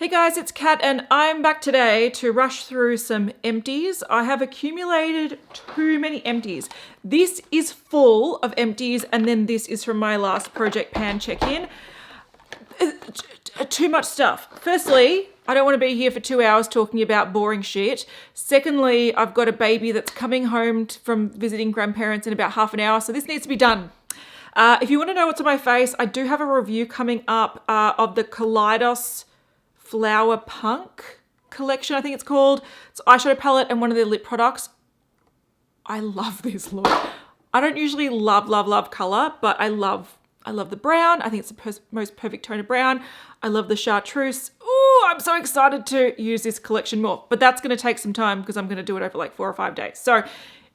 Hey guys, it's Kat and I'm back today to rush through some empties. I have accumulated too many empties. This is full of empties and then this is from my last Project Pan check-in. Too much stuff. Firstly, I don't want to be here for 2 hours talking about boring shit. Secondly, I've got a baby that's coming home from visiting grandparents in about half an hour, so this needs to be done. If you want to know what's on my face, I do have a review coming up of the Kaleidos Flower Punk collection, I think it's called. It's an eyeshadow palette and one of their lip products. I love this look. I don't usually love color, but I love the brown. I think it's the most perfect tone of brown. I love the chartreuse. Oh, I'm so excited to use this collection more, but that's going to take some time because I'm going to do it over like 4 or 5 days. So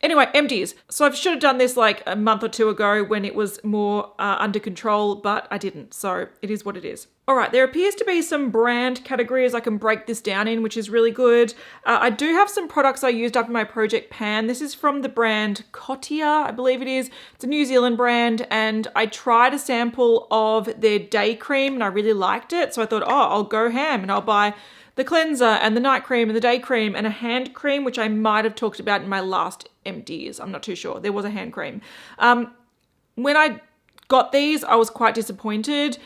anyway, empties. So I should have done this like a month or two ago when it was more under control, but I didn't. So it is what it is. All right, there appears to be some brand categories I can break this down in, which is really good. I do have some products I used up in my Project Pan. This is from the brand Kotia, I believe it is. It's a New Zealand brand, and I tried a sample of their day cream and I really liked it. So I thought, oh, I'll go ham and I'll buy the cleanser and the night cream and the day cream and a hand cream, which I might have talked about in my last empties. I'm not too sure. There was a hand cream. When I got these, I was quite disappointed.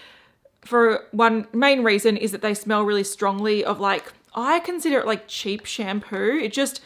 For one main reason is that they smell really strongly of like, I consider it like cheap shampoo. It just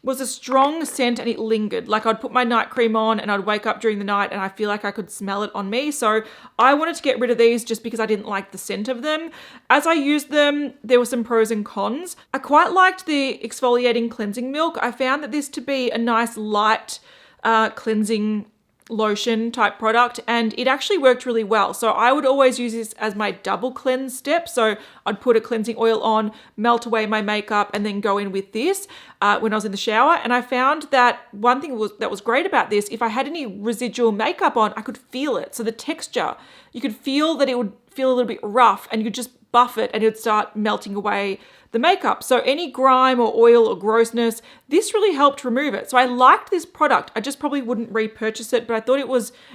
was a strong scent and it lingered. Like I'd put my night cream on and I'd wake up during the night and I feel like I could smell it on me. So I wanted to get rid of these just because I didn't like the scent of them. As I used them, there were some pros and cons. I quite liked the exfoliating cleansing milk. I found that this to be a nice light cleansing lotion type product, and it actually worked really well. So I would always use this as my double cleanse step. So I'd put a cleansing oil on, melt away my makeup, and then go in with this when I was in the shower. And I found that one thing that was great about this, if I had any residual makeup on, I could feel it. So the texture, you could feel that it would feel a little bit rough, and you could just buff it and it would start melting away the makeup. So any grime or oil or grossness, this really helped remove it. So I liked this product. I just probably wouldn't repurchase it, but I thought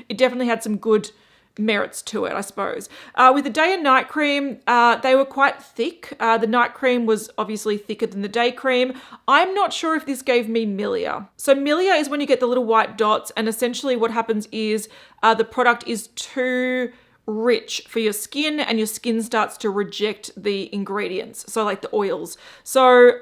it definitely had some good merits to it, I suppose. With the day and night cream, they were quite thick. The night cream was obviously thicker than the day cream. I'm not sure if this gave me milia. So milia is when you get the little white dots, and essentially what happens is the product is too rich for your skin and your skin starts to reject the ingredients, so like the oils. So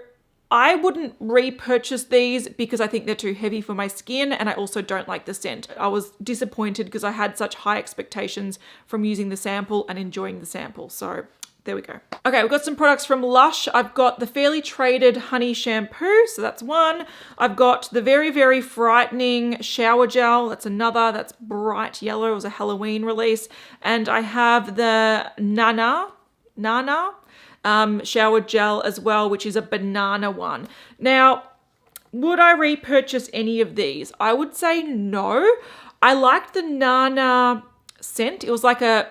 I wouldn't repurchase these because I think they're too heavy for my skin, and I also don't like the scent. I was disappointed because I had such high expectations from using the sample and enjoying the sample. So there we go. Okay, we've got some products from Lush. I've got the Fairly Traded Honey Shampoo, so that's one. I've got the Very, Very Frightening Shower Gel. That's another. That's bright yellow. It was a Halloween release. And I have the Nana Shower Gel as well, which is a banana one. Now, would I repurchase any of these? I would say no. I liked the Nana scent. It was like a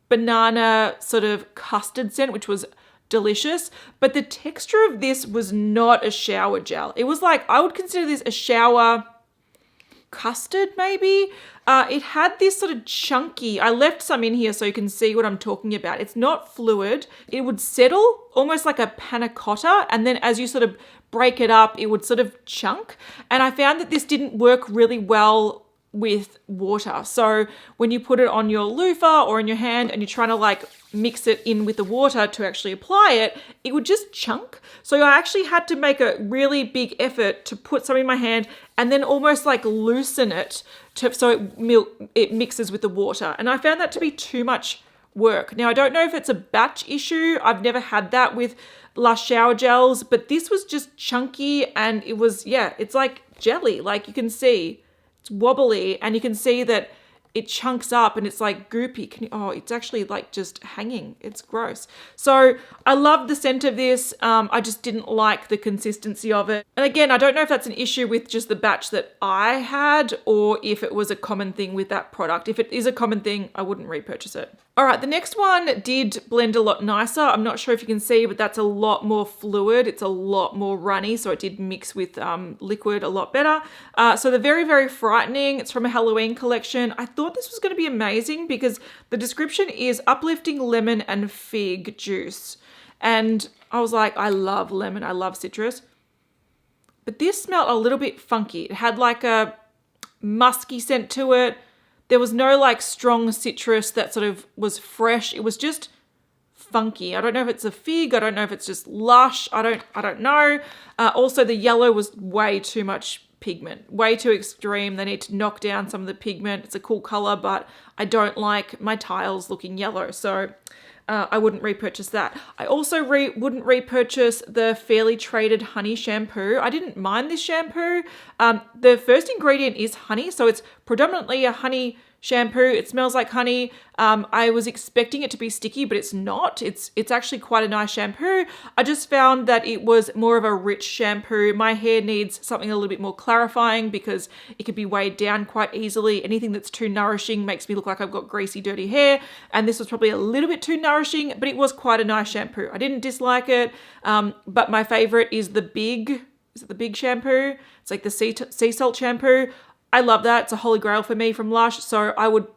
banana sort of custard scent, which was delicious, but the texture of this was not a shower gel. It was like, I would consider this a shower custard maybe. It had this sort of chunky, I left some in here so you can see what I'm talking about. It's not fluid. It would settle almost like a panna cotta, and then as you sort of break it up, it would sort of chunk. And I found that this didn't work really well with water. So when you put it on your loofah or in your hand and you're trying to like mix it in with the water to actually apply it, it would just chunk. So I actually had to make a really big effort to put some in my hand and then almost like loosen it so it mixes with the water. And I found that to be too much work. Now, I don't know if it's a batch issue. I've never had that with Lush shower gels, but this was just chunky and it was, yeah, it's like jelly. Like you can see, it's wobbly and you can see that it chunks up and it's like goopy. It's actually like just hanging. It's gross. So I love the scent of this. I just didn't like the consistency of it. And again, I don't know if that's an issue with just the batch that I had or if it was a common thing with that product. If it is a common thing, I wouldn't repurchase it. All right, the next one did blend a lot nicer. I'm not sure if you can see, but that's a lot more fluid. It's a lot more runny, so it did mix with liquid a lot better. So the Very, Very Frightening, it's from a Halloween collection. I thought this was going to be amazing because the description is uplifting lemon and fig juice. And I was like, I love lemon, I love citrus. But this smelled a little bit funky. It had like a musky scent to it. There was no like strong citrus that sort of was fresh. It was just funky. I don't know if it's a fig. I don't know if it's just Lush. I don't know. Also, the yellow was way too much pigment, way too extreme. They need to knock down some of the pigment. It's a cool color, but I don't like my tiles looking yellow. So I wouldn't repurchase that. I also wouldn't repurchase the Fairly Traded Honey Shampoo. I didn't mind this shampoo. The first ingredient is honey, so it's predominantly a honey shampoo. It smells like honey. I was expecting it to be sticky, but it's not. It's actually quite a nice shampoo. I just found that it was more of a rich shampoo. My hair needs something a little bit more clarifying because it could be weighed down quite easily. Anything that's too nourishing makes me look like I've got greasy, dirty hair. And this was probably a little bit too nourishing, but it was quite a nice shampoo. I didn't dislike it. But my favorite is the big, is it the big shampoo? It's like the sea salt shampoo. I love that. It's a holy grail for me from Lush, so I would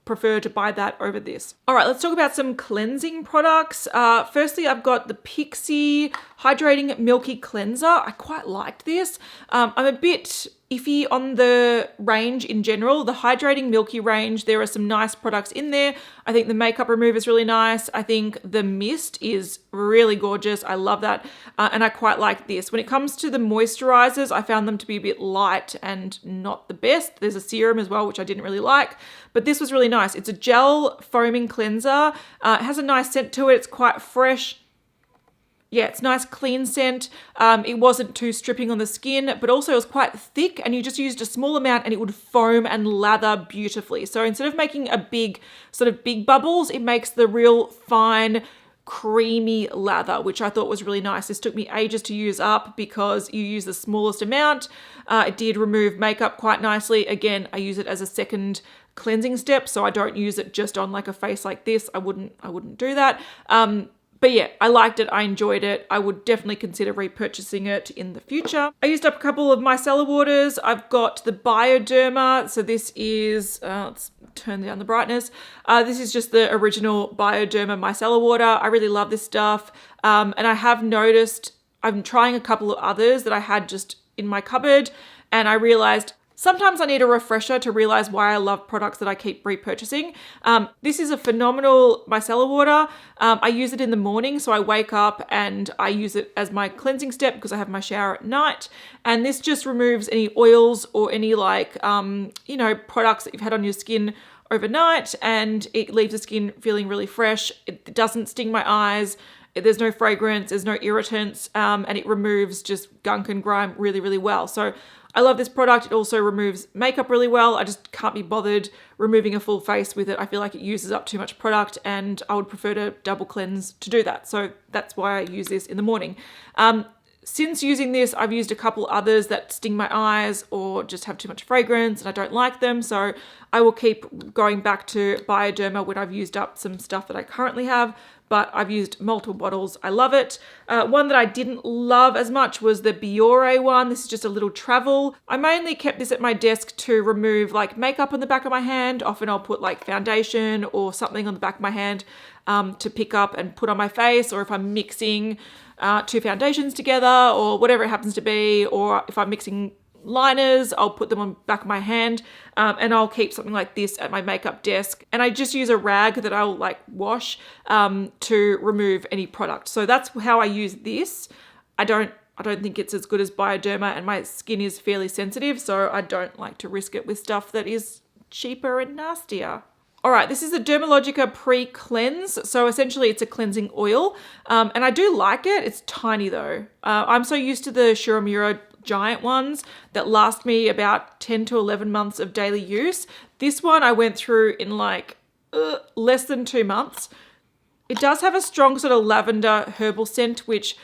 prefer to buy that over this. All right, let's talk about some cleansing products. Firstly, I've got the Pixi Hydrating Milky Cleanser. I quite liked this. I'm a bit iffy on the range in general. The Hydrating Milky range, there are some nice products in there. I think the makeup remover is really nice. I think the mist is really gorgeous. I love that. And I quite like this. When it comes to the moisturizers, I found them to be a bit light and not the best. There's a serum as well, which I didn't really like, but this was really nice. It's a gel foaming cleanser. It has a nice scent to it. It's quite fresh. Yeah, it's nice, clean scent. It wasn't too stripping on the skin, but also it was quite thick and you just used a small amount and it would foam and lather beautifully. So instead of making a big, sort of big bubbles, it makes the real fine, creamy lather, which I thought was really nice. This took me ages to use up because you use the smallest amount. It did remove makeup quite nicely. Again, I use it as a second cleansing step, so I don't use it just on like a face like this. I wouldn't do that. But yeah, I liked it. I enjoyed it. I would definitely consider repurchasing it in the future. I used up a couple of micellar waters. I've got the Bioderma. So this is, let's turn down the brightness. This is just the original Bioderma micellar water. I really love this stuff. And I have noticed, I'm trying a couple of others that I had just in my cupboard. And I realized sometimes I need a refresher to realize why I love products that I keep repurchasing. This is a phenomenal micellar water. I use it in the morning, so I wake up and I use it as my cleansing step because I have my shower at night. And this just removes any oils or any like, products that you've had on your skin overnight, and it leaves the skin feeling really fresh. It doesn't sting my eyes. There's no fragrance, there's no irritants, and it removes just gunk and grime really, really well. So I love this product. It also removes makeup really well. I just can't be bothered removing a full face with it. I feel like it uses up too much product and I would prefer to double cleanse to do that. So that's why I use this in the morning. Since using this, I've used a couple others that sting my eyes or just have too much fragrance and I don't like them. So I will keep going back to Bioderma when I've used up some stuff that I currently have, but I've used multiple bottles. I love it. One that I didn't love as much was the Biore one. This is just a little travel. I mainly kept this at my desk to remove like makeup on the back of my hand. Often I'll put like foundation or something on the back of my hand to pick up and put on my face, or if I'm mixing two foundations together or whatever it happens to be, or if I'm mixing liners, I'll put them on the back of my hand, and I'll keep something like this at my makeup desk. And I just use a rag that I'll like wash to remove any product. So that's how I use this. I don't think it's as good as Bioderma, and my skin is fairly sensitive, so I don't like to risk it with stuff that is cheaper and nastier. All right, this is the Dermalogica Pre Cleanse. So essentially it's a cleansing oil, and I do like it. It's tiny though. I'm so used to the Uemura giant ones that last me about 10 to 11 months of daily use. This one I went through in like less than 2 months. It does have a strong sort of lavender herbal scent, which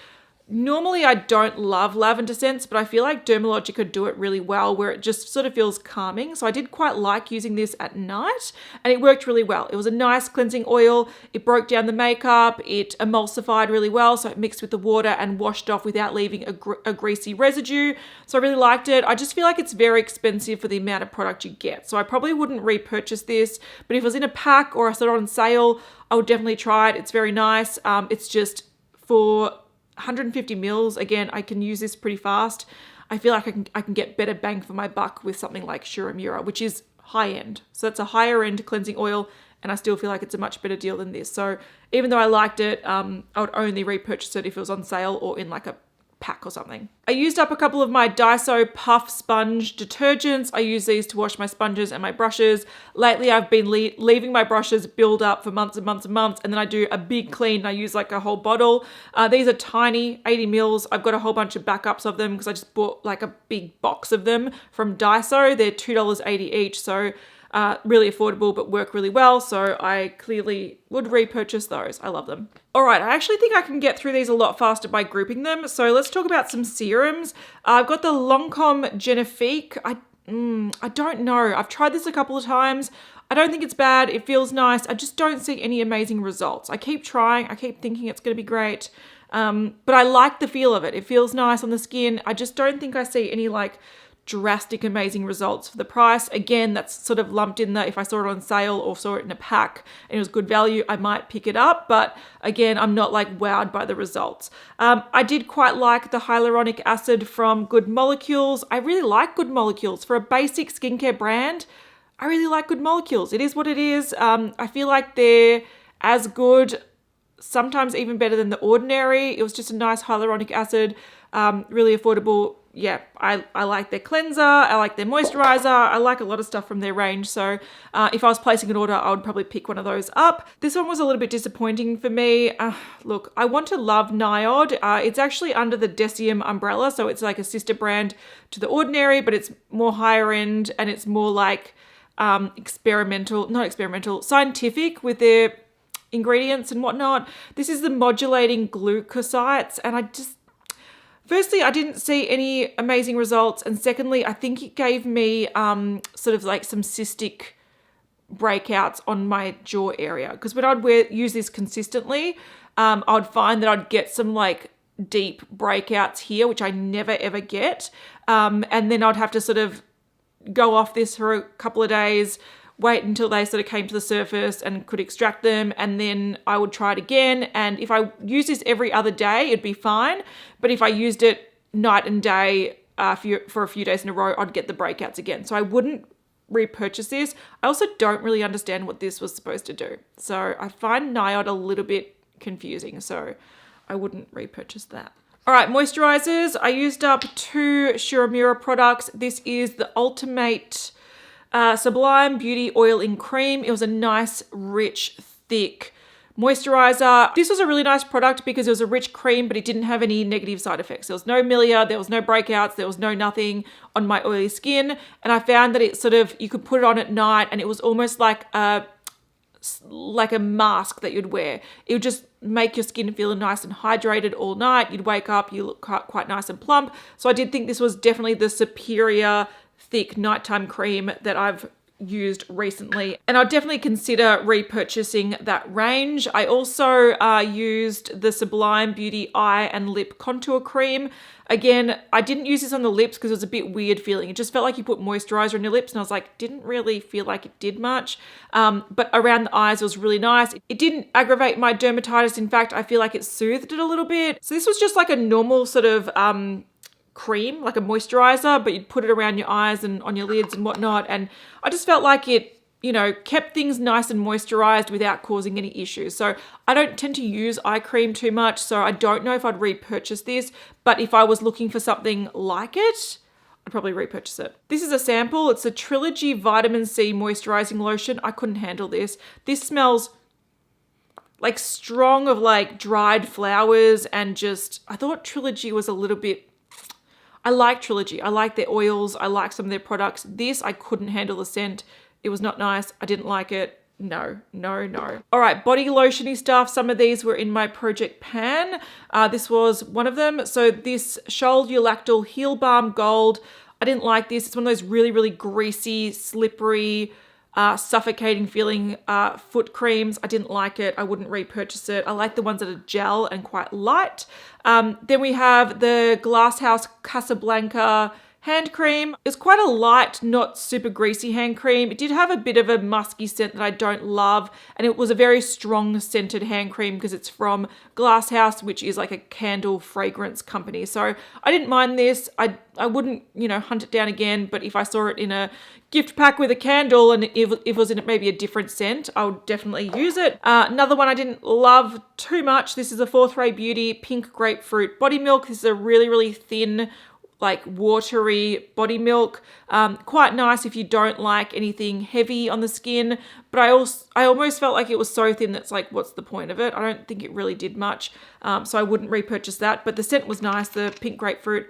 normally I don't love lavender scents, but I feel like Dermalogica do it really well where it just sort of feels calming. So I did quite like using this at night and it worked really well. It was a nice cleansing oil. It broke down the makeup. It emulsified really well. So it mixed with the water and washed off without leaving a greasy residue. So I really liked it. I just feel like it's very expensive for the amount of product you get. So I probably wouldn't repurchase this, but if it was in a pack or I saw it on sale, I would definitely try it. It's very nice. It's just for 150 mils. Again, I can use this pretty fast. I feel like I can get better bang for my buck with something like Uemura, which is high end. So that's a higher end cleansing oil, and I still feel like it's a much better deal than this. So even though I liked it, I would only repurchase it if it was on sale or in like a pack or something. I used up a couple of my Daiso Puff Sponge detergents. I use these to wash my sponges and my brushes. Lately, I've been leaving my brushes build up for months and months and months, and then I do a big clean and I use like a whole bottle. These are tiny, 80 mils. I've got a whole bunch of backups of them because I just bought like a big box of them from Daiso. They're $2.80 each, so really affordable but work really well, so I clearly would repurchase those. I love them. All right, I actually think I can get through these a lot faster by grouping them. So let's talk about some serums. I've got the Lancome Genifique. I don't know. I've tried this a couple of times. I don't think it's bad. It feels nice. I just don't see any amazing results. I keep trying. I keep thinking it's going to be great. But I like the feel of it. It feels nice on the skin. I just don't think I see any like drastic amazing results for the price. Again, that's sort of lumped in there. If I saw it on sale or saw it in a pack and it was good value, I might pick it up. But again, I'm not like wowed by the results. I did quite like the hyaluronic acid from Good Molecules. I really like Good Molecules. For a basic skincare brand, I really like Good Molecules. It is what it is. I feel like they're as good, sometimes even better than The Ordinary. It was just a nice hyaluronic acid, really affordable. Yeah, I like their cleanser. I like their moisturizer. I like a lot of stuff from their range. So if I was placing an order, I would probably pick one of those up. This one was a little bit disappointing for me. Look, I want to love NIOD. It's actually under the Deciem umbrella. So it's like a sister brand to The Ordinary, but it's more higher end and it's more like scientific with their ingredients and whatnot. This is the Modulating Glucosides, and firstly, I didn't see any amazing results, and secondly, I think it gave me sort of like some cystic breakouts on my jaw area, because when I'd use this consistently, I'd find that I'd get some like deep breakouts here, which I never ever get, and then I'd have to sort of go off this for a couple of days, wait until they sort of came to the surface and could extract them, and then I would try it again. And if I use this every other day, it'd be fine. But if I used it night and day for a few days in a row, I'd get the breakouts again. So I wouldn't repurchase this. I also don't really understand what this was supposed to do. So I find NIOD a little bit confusing, so I wouldn't repurchase that. All right, moisturizers. I used up 2 Uemura products. This is the Ultimate Sublime Beauty Oil in Cream. It was a nice, rich, thick moisturizer. This was a really nice product because it was a rich cream, but it didn't have any negative side effects. There was no milia, there was no breakouts, there was no nothing on my oily skin. And I found that it sort of, you could put it on at night and it was almost like a mask that you'd wear. It would just make your skin feel nice and hydrated all night. You'd wake up, you look quite nice and plump. So I did think this was definitely the superior thick nighttime cream that I've used recently, and I'll definitely consider repurchasing that range. I also used the Sublime Beauty Eye and Lip Contour Cream. Again, I didn't use this on the lips because it was a bit weird feeling. It just felt like you put moisturizer on your lips, and I was like, didn't really feel like it did much. But around the eyes, it was really nice. It didn't aggravate my dermatitis. In fact, I feel like it soothed it a little bit. So this was just like a normal sort of cream, like a moisturizer, but you'd put it around your eyes and on your lids and whatnot. And I just felt like it, kept things nice and moisturized without causing any issues. So I don't tend to use eye cream too much, so I don't know if I'd repurchase this, but if I was looking for something like it, I'd probably repurchase it. This is a sample. It's a Trilogy Vitamin C Moisturizing Lotion. I couldn't handle this. This smells like strong of like dried flowers, and just, I thought Trilogy was a little bit, I like Trilogy. I like their oils. I like some of their products. This, I couldn't handle the scent. It was not nice. I didn't like it. No. All right, body lotiony stuff. Some of these were in my Project Pan. This was one of them. So this Scholl Ulactal Heel Balm Gold. I didn't like this. It's one of those really, really greasy, slippery, suffocating feeling foot creams. I didn't like it. I wouldn't repurchase it. I like the ones that are gel and quite light. Then we have the Glasshouse Casablanca hand cream is quite a light, not super greasy hand cream. It did have a bit of a musky scent that I don't love, and it was a very strong scented hand cream because it's from Glass House, which is like a candle fragrance company. So I didn't mind this. I wouldn't, hunt it down again, but if I saw it in a gift pack with a candle and if it was in maybe a different scent, I would definitely use it. Another one I didn't love too much. This is a Fourth Ray Beauty Pink Grapefruit Body Milk. This is a really, really thin, like watery body milk. Quite nice if you don't like anything heavy on the skin, but I almost felt like it was so thin that's like, what's the point of it? I don't think it really did much, so I wouldn't repurchase that, but the scent was nice, the pink grapefruit,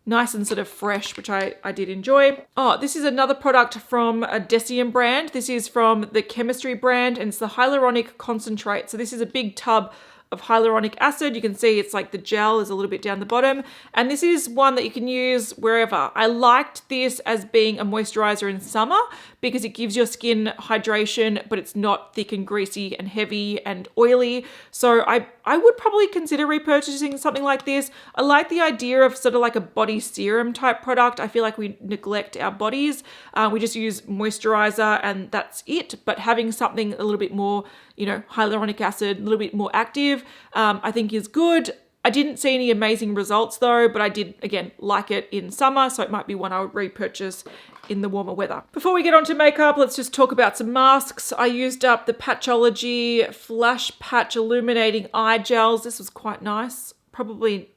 nice and sort of fresh, which I did enjoy. Oh, this is another product from a Deciem brand. This is from the Chemistry brand, and it's the Hyaluronic Concentrate. So this is a big tub of hyaluronic acid. You can see it's like the gel is a little bit down the bottom, and this is one that you can use wherever. I liked this as being a moisturizer in summer because it gives your skin hydration, but it's not thick and greasy and heavy and oily. So I would probably consider repurchasing something like this. I like the idea of sort of like a body serum type product. I feel like we neglect our bodies. We just use moisturizer and that's it, but having something a little bit more, hyaluronic acid, a little bit more active, I think is good. I didn't see any amazing results though, but I did, again, like it in summer, so it might be one I would repurchase in the warmer weather. Before we get on to makeup, let's just talk about some masks. I used up the Patchology Flash Patch Illuminating Eye Gels. This was quite nice. Probably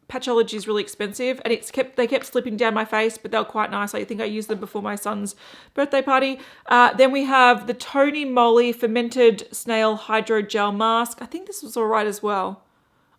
Patchology is really expensive, and they kept slipping down my face, but they were quite nice. I think I used them before my son's birthday party. Then we have the Tony Moly Fermented Snail Hydro Gel Mask. I think this was all right as well.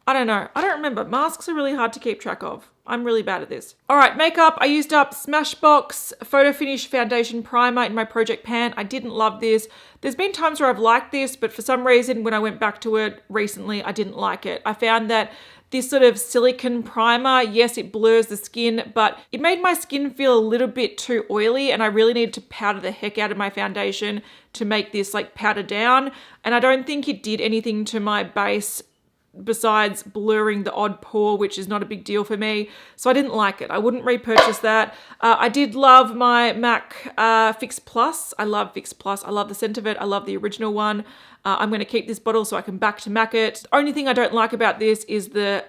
I don't know. I don't remember. Masks are really hard to keep track of. I'm really bad at this. All right, makeup. I used up Smashbox Photo Finish Foundation Primer in my Project Pan. I didn't love this. There's been times where I've liked this, but for some reason, when I went back to it recently, I didn't like it. I found that this sort of silicone primer, yes, it blurs the skin, but it made my skin feel a little bit too oily, and I really needed to powder the heck out of my foundation to make this like powder down. And I don't think it did anything to my base besides blurring the odd pore, which is not a big deal for me. So I didn't like it. I wouldn't repurchase that. I did love my MAC Fix Plus. I love Fix Plus. I love the scent of it. I love the original one. I'm going to keep this bottle so I can back to MAC it. The only thing I don't like about this is the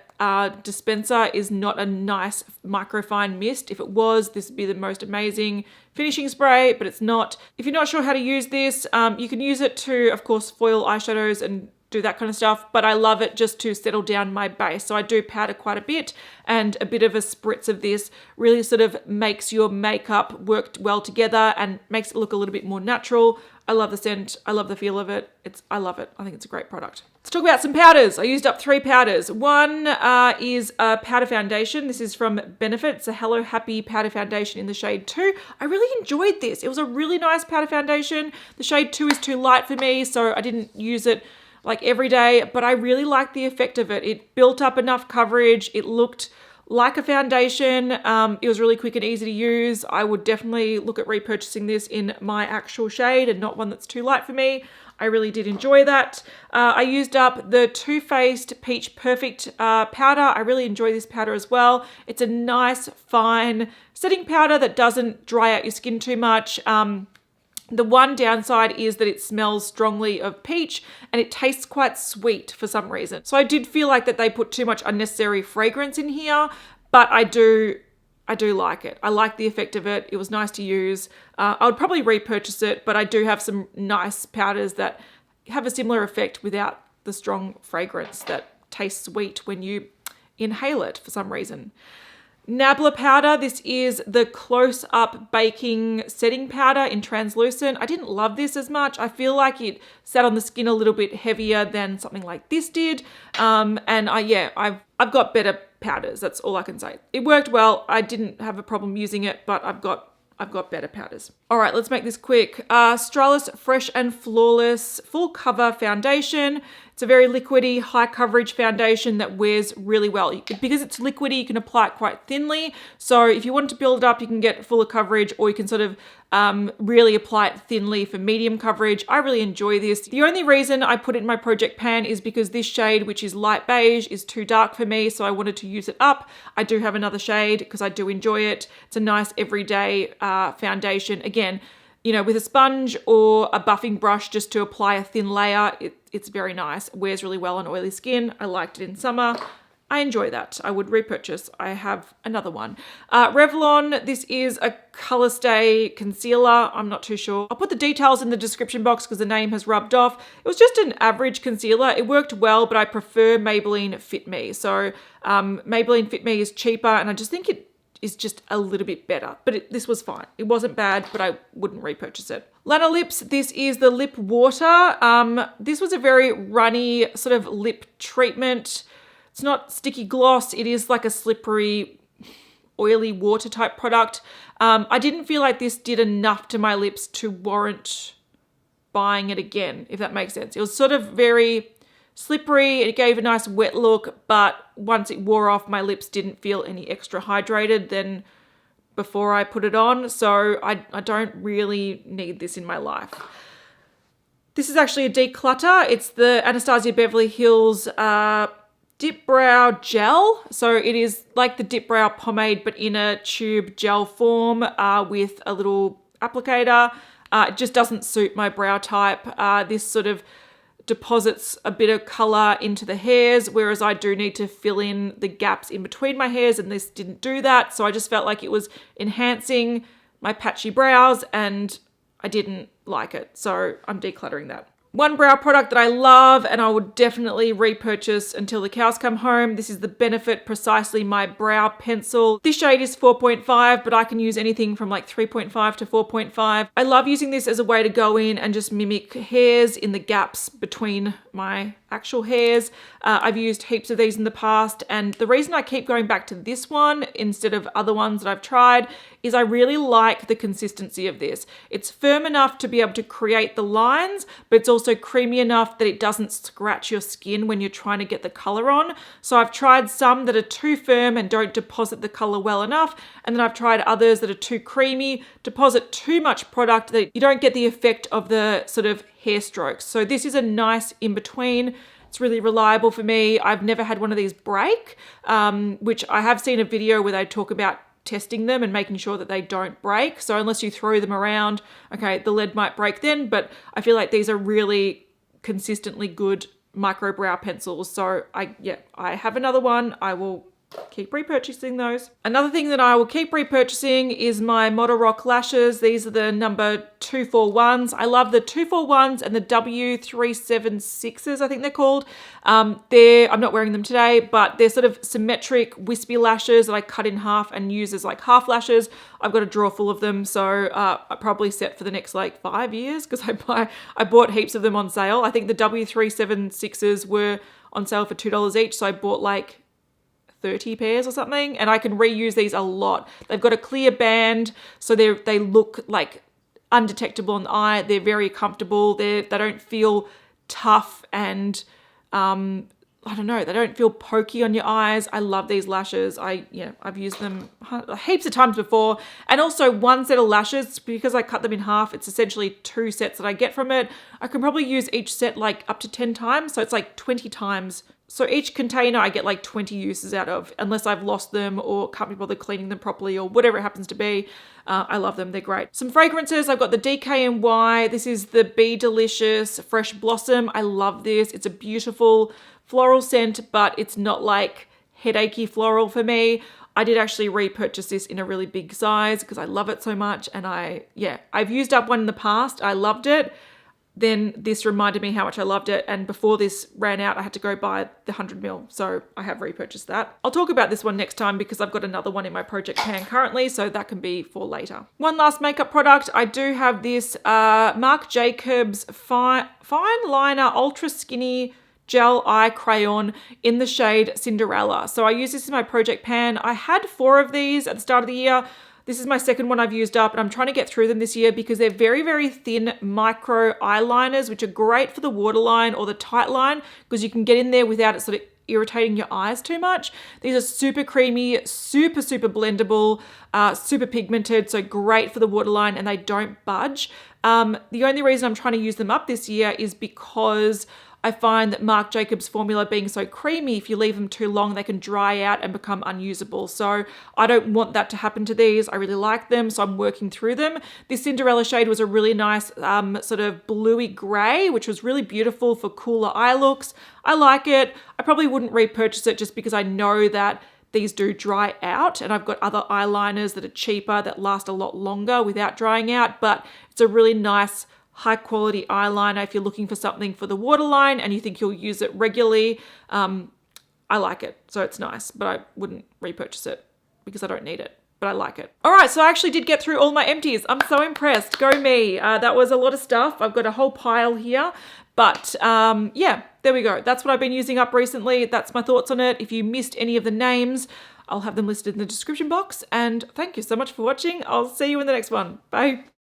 dispenser is not a nice microfine mist. If it was, this would be the most amazing finishing spray, but it's not. If you're not sure how to use this, you can use it to, of course, foil eyeshadows and do that kind of stuff, but I love it just to settle down my base. So I do powder quite a bit, and a bit of a spritz of this really sort of makes your makeup work well together and makes it look a little bit more natural. I love the scent. I love the feel of it. I love it. I think it's a great product. Let's talk about some powders. I used up 3 powders. One is a powder foundation. This is from Benefit. It's a Hello Happy powder foundation in the shade 2. I really enjoyed this. It was a really nice powder foundation. The shade 2 is too light for me, so I didn't use it like every day, but I really liked the effect of it. It built up enough coverage. It looked like a foundation. It was really quick and easy to use. I would definitely look at repurchasing this in my actual shade and not one that's too light for me. I really did enjoy that. I used up the Too Faced Peach Perfect powder. I really enjoy this powder as well. It's a nice, fine setting powder that doesn't dry out your skin too much. The one downside is that it smells strongly of peach and it tastes quite sweet for some reason. So I did feel like that they put too much unnecessary fragrance in here, but I do like it. I like the effect of it. It was nice to use. I would probably repurchase it, but I do have some nice powders that have a similar effect without the strong fragrance that tastes sweet when you inhale it for some reason. Nabla powder. This is the close-up baking setting powder in translucent. I didn't love this as much. I feel like it sat on the skin a little bit heavier than something like this did. I've got better powders. That's all I can say. It worked well. I didn't have a problem using it, but I've got better powders. All right, let's make this quick. Stralis Fresh and Flawless Full Cover Foundation. It's It's a very liquidy, high coverage foundation that wears really well. Because it's liquidy, you can apply it quite thinly. So if you want to build it up, you can get fuller coverage, or you can sort of really apply it thinly for medium coverage. I really enjoy this. The only reason I put it in my project pan is because this shade, which is light beige, is too dark for me, so I wanted to use it up. I do have another shade because I do enjoy it. It's a nice everyday foundation. Again, you know, with a sponge or a buffing brush just to apply a thin layer, it's very nice. It wears really well on oily skin. I liked it in summer. I enjoy that. I would repurchase. I have another one. Revlon, this is a Color Stay concealer. I'm not too sure. I'll put the details in the description box because the name has rubbed off. It was just an average concealer. It worked well, but I prefer Maybelline Fit Me. So Maybelline Fit Me is cheaper, and I just think it is just a little bit better, but this was fine. It wasn't bad, but I wouldn't repurchase it. Lana Lips, this is the lip water. This was a very runny sort of lip treatment. It's not sticky gloss. It is like a slippery, oily water type product. I didn't feel like this did enough to my lips to warrant buying it again, if that makes sense. It was sort of very slippery. It gave a nice wet look, but once it wore off, my lips didn't feel any extra hydrated than before I put it on. So I don't really need this in my life. This is actually a declutter. It's the Anastasia Beverly Hills Dip Brow Gel. So it is like the Dip Brow pomade, but in a tube gel form with a little applicator. It just doesn't suit my brow type. This sort of deposits a bit of color into the hairs, whereas I do need to fill in the gaps in between my hairs, and this didn't do that. So I just felt like it was enhancing my patchy brows and I didn't like it. So I'm decluttering that. One brow product that I love and I would definitely repurchase until the cows come home. This is the Benefit Precisely My Brow Pencil. This shade is 4.5, but I can use anything from like 3.5 to 4.5. I love using this as a way to go in and just mimic hairs in the gaps between my actual hairs. I've used heaps of these in the past, and the reason I keep going back to this one instead of other ones that I've tried is I really like the consistency of this. It's firm enough to be able to create the lines, but it's also creamy enough that it doesn't scratch your skin when you're trying to get the color on. So I've tried some that are too firm and don't deposit the color well enough, and then I've tried others that are too creamy, deposit too much product that you don't get the effect of the sort of hair strokes. So this is a nice in between. It's really reliable for me. I've never had one of these break, which I have seen a video where they talk about testing them and making sure that they don't break. So unless you throw them around, okay, the lead might break then, but I feel like these are really consistently good micro brow pencils. So I have another one. I will keep repurchasing those. Another thing that I will keep repurchasing is my Model Rock lashes. These are the number 241s. I love the 241s and the W376s, I think they're called. I'm not wearing them today, but they're sort of symmetric, wispy lashes that I cut in half and use as like half lashes. I've got a drawer full of them, so I'm probably set for the next like 5 years because I bought heaps of them on sale. I think the W376s were on sale for $2 each, so I bought like 30 pairs or something, and I can reuse these a lot. They've got a clear band, so they look like undetectable in the eye. They're very comfortable. They don't feel tough and I don't know, they don't feel pokey on your eyes. I love these lashes. I've used them heaps of times before. And also one set of lashes, because I cut them in half, it's essentially 2 sets that I get from it. I can probably use each set like up to 10 times. So it's like 20 times. So each container I get like 20 uses out of, unless I've lost them or can't be bothered cleaning them properly or whatever it happens to be. I love them. They're great. Some fragrances. I've got the DKNY. This is the Be Delicious Fresh Blossom. I love this. It's a beautiful floral scent, but it's not like headachy floral for me. I did actually repurchase this in a really big size because I love it so much. And I've used up one in the past. I loved it. Then this reminded me how much I loved it. And before this ran out, I had to go buy the 100ml. So I have repurchased that. I'll talk about this one next time because I've got another one in my project pan currently. So that can be for later. One last makeup product. I do have this Marc Jacobs Fine Liner Ultra Skinny Gel Eye Crayon in the shade Cinderella. So I use this in my project pan. I had 4 of these at the start of the year. This is my second one I've used up, and I'm trying to get through them this year because they're very, very thin micro eyeliners, which are great for the waterline or the tight line because you can get in there without it sort of irritating your eyes too much. These are super creamy, super blendable, super pigmented, so great for the waterline, and they don't budge. The only reason I'm trying to use them up this year is because I find that Marc Jacobs formula being so creamy, if you leave them too long, they can dry out and become unusable. So I don't want that to happen to these. I really like them, so I'm working through them. This Cinderella shade was a really nice sort of bluey gray, which was really beautiful for cooler eye looks. I like it. I probably wouldn't repurchase it just because I know that these do dry out, and I've got other eyeliners that are cheaper that last a lot longer without drying out, but it's a really nice high quality eyeliner if you're looking for something for the waterline and you think you'll use it regularly. I like it, so it's nice, but I wouldn't repurchase it because I don't need it, but I like it. All right, so I actually did get through all my empties. I'm so impressed. Go me. That was a lot of stuff. I've got a whole pile here, but yeah, there we go. That's what I've been using up recently. That's my thoughts on it. If you missed any of the names, I'll have them listed in the description box, and thank you so much for watching. I'll see you in the next one. Bye.